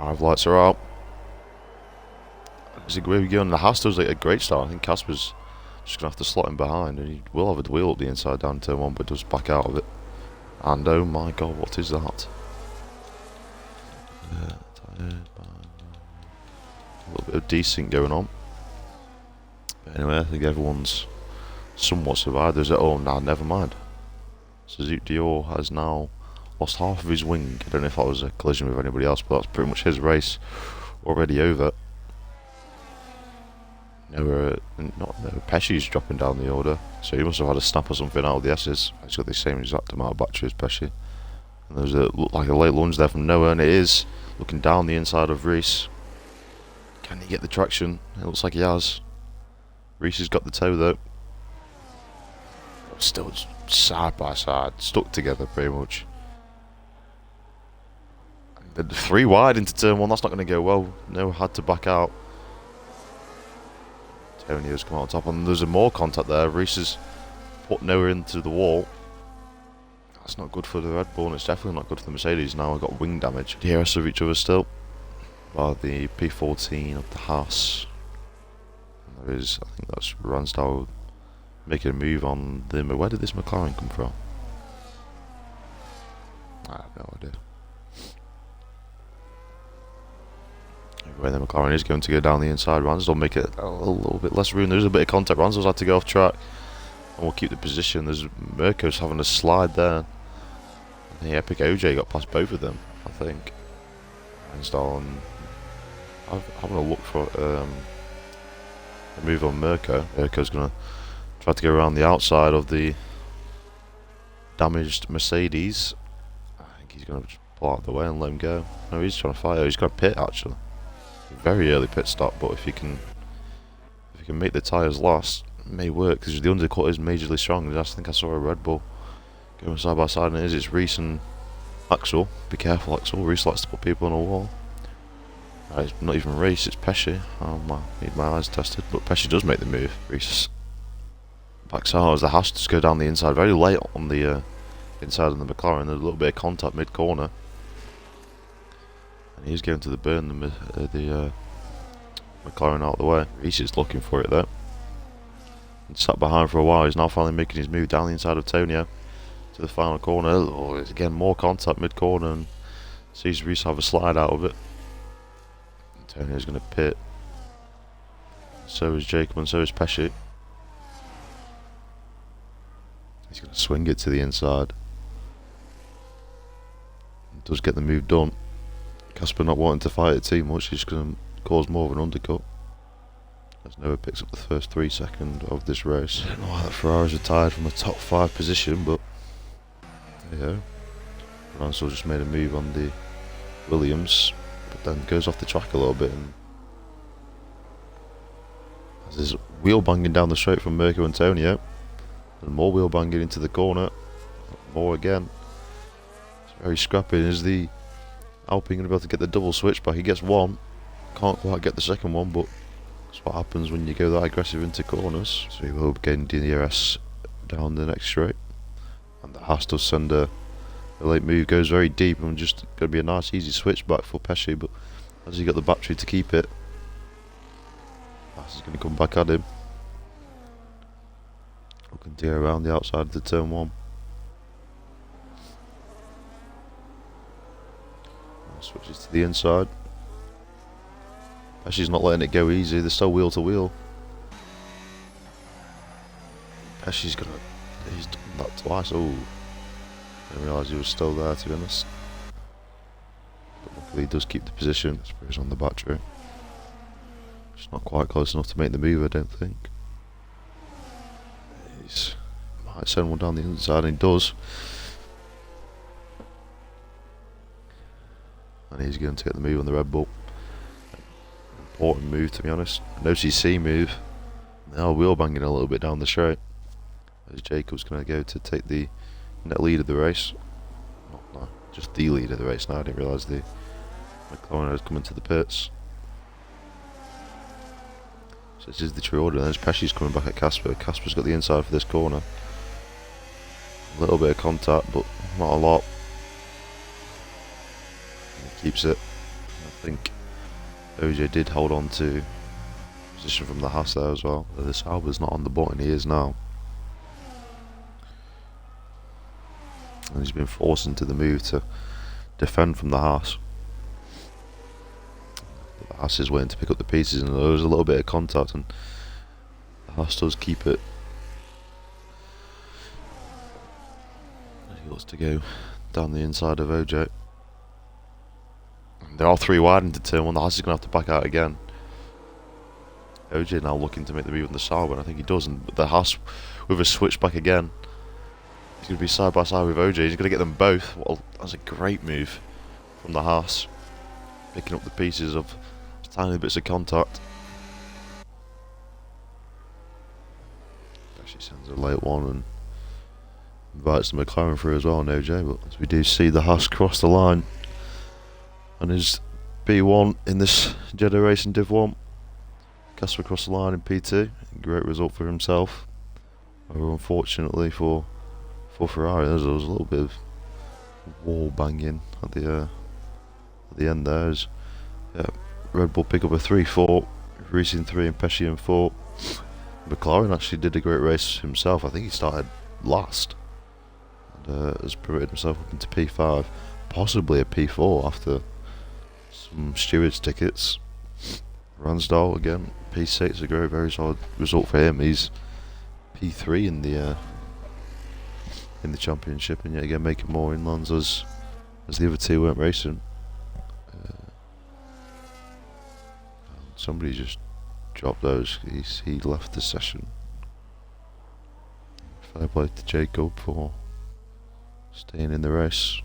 5 lights are out. Is it where we go? And the Haas does like a great start. I think Casper's just gonna have to slot him behind, and he will have a wheel up the inside down turn 1, but does back out of it. And oh my god, what is that? A little bit of desync going on. But anyway, I think everyone's somewhat survived. There's never mind. Suzuki Dior has now lost half of his wing. I don't know if that was a collision with anybody else, but that's pretty much his race already over. Pesci's dropping down the order, so he must have had a snap or something out of the S's. He's got the same exact amount of battery as Pesci. And there's like a late lunge there from Noah, and it is looking down the inside of Reese. Can he get the traction? It looks like he has. Reese has got the toe though. Still side by side, stuck together pretty much. And 3 wide into turn 1, that's not going to go well. Noah had to back out. Tonio's come out on top, and there's a more contact there. Reese has put Noah into the wall. That's not good for the Red Bull, and it's definitely not good for the Mercedes. Now we've got wing damage. DRS of each other still. By the P14 of the Haas. And there is, I think that's Ransdale making a move on them. Where did this McLaren come from? I have no idea. Where the McLaren is going to go down the inside. Ransdale make it a little bit less room. There's a bit of contact. Ransdale's had to go off track, and we'll keep the position. There's Mirko's having a slide there. And the Epic OJ got past both of them, I think. Ransdale and I'm having a look for a move on Mirko. Mirko's gonna try to go around the outside of the damaged Mercedes. I think he's gonna pull out of the way and let him go. No, he's trying to fire. He's gonna pit actually. Very early pit stop, but if you can make the tyres last, it may work because the undercut is majorly strong. I think I saw a Red Bull going side by side, and it's Reese and Axel. Be careful, Axel. Reese likes to put people on a wall. It's not even Reese, it's Pesci. I need my eyes tested, but Pesci does make the move. Reese backs out as the Haas just go down the inside very late on the inside of the McLaren. There's a little bit of contact mid corner. And he's going to the burn the McLaren out of the way. Reese is looking for it though. And sat behind for a while. He's now finally making his move down the inside of Tonio to the final corner. Oh, it's again more contact mid corner, and sees Reese have a slide out of it. And Tonio's going to pit. So is Jacob, and so is Pesci. He's going to swing it to the inside. He does get the move done. Casper not wanting to fight it too much, he's going to cause more of an undercut. As Noah picks up the first 3 seconds of this race. I don't know why the Ferraris retired from the top 5 position, but there you go. Ransdale just made a move on the Williams, but then goes off the track a little bit, and as there's wheel banging down the straight from Mirko Antonio, and more wheel banging into the corner, more again. It's very scrappy. Is the Alpine going to be able to get the double switch back? He gets one, can't quite get the second one, but that's what happens when you go that aggressive into corners. So he will be getting DRS down the next straight, and the Haas does send a late move, goes very deep, and just going to be a nice easy switch back for Pesci, but has he got the battery to keep it? Haas is going to come back at him, looking to go around the outside of the turn 1. Switches to the inside. Pesci's not letting it go easy. They're still wheel to wheel. Pesci's gonna. He's done that twice. Oh, I didn't realise he was still there, to be honest. But luckily he does keep the position. He's on the battery. Just not quite close enough to make the move, I don't think. He might send one down the inside, and he does. And he's going to get the move on the Red Bull. Important move, to be honest. No CC move. They are wheel banging a little bit down the straight. As Jacob's going to go to take the net lead of the race. No, just the lead of the race now. I didn't realise the McLaren was coming to the pits. So this is the true order. There's Pesci's coming back at Casper. Casper's got the inside for this corner. A little bit of contact, but not a lot. Keeps it. think OJ did hold on to position from the Haas there as well. The Sauber's not on the button, he is now. And he's been forced into the move to defend from the Haas. The Haas is waiting to pick up the pieces, and there was a little bit of contact, and the Haas does keep it. He wants to go down the inside of OJ. They're all three wide into turn one. The Haas is going to have to back out again. OJ now looking to make the move on the Sauber, and I think he does. And the Haas with a switch back again. He's going to be side by side with OJ. He's going to get them both. Well, that's a great move from the Haas. Picking up the pieces of tiny bits of contact. Actually sends a late one and invites the McLaren through as well, OJ. But as we do see the Haas cross the line and his B1 in this Jeddah Racing Div 1. CASPER across the line in P2. Great result for himself. However, unfortunately for Ferrari, there was a little bit of wall banging at the end there. As, Red Bull pick up a 3-4, Racing 3 and Pesci 4. McLaren actually did a great race himself. I think he started last and has promoted himself up into P5, possibly a P4 after some stewards tickets. Ransdal again, P6, a very solid result for him. He's P3 in the championship, and yet again making more inlands as the other two weren't racing. Somebody just dropped those. He left the session. Fair play to Jacob for staying in the race.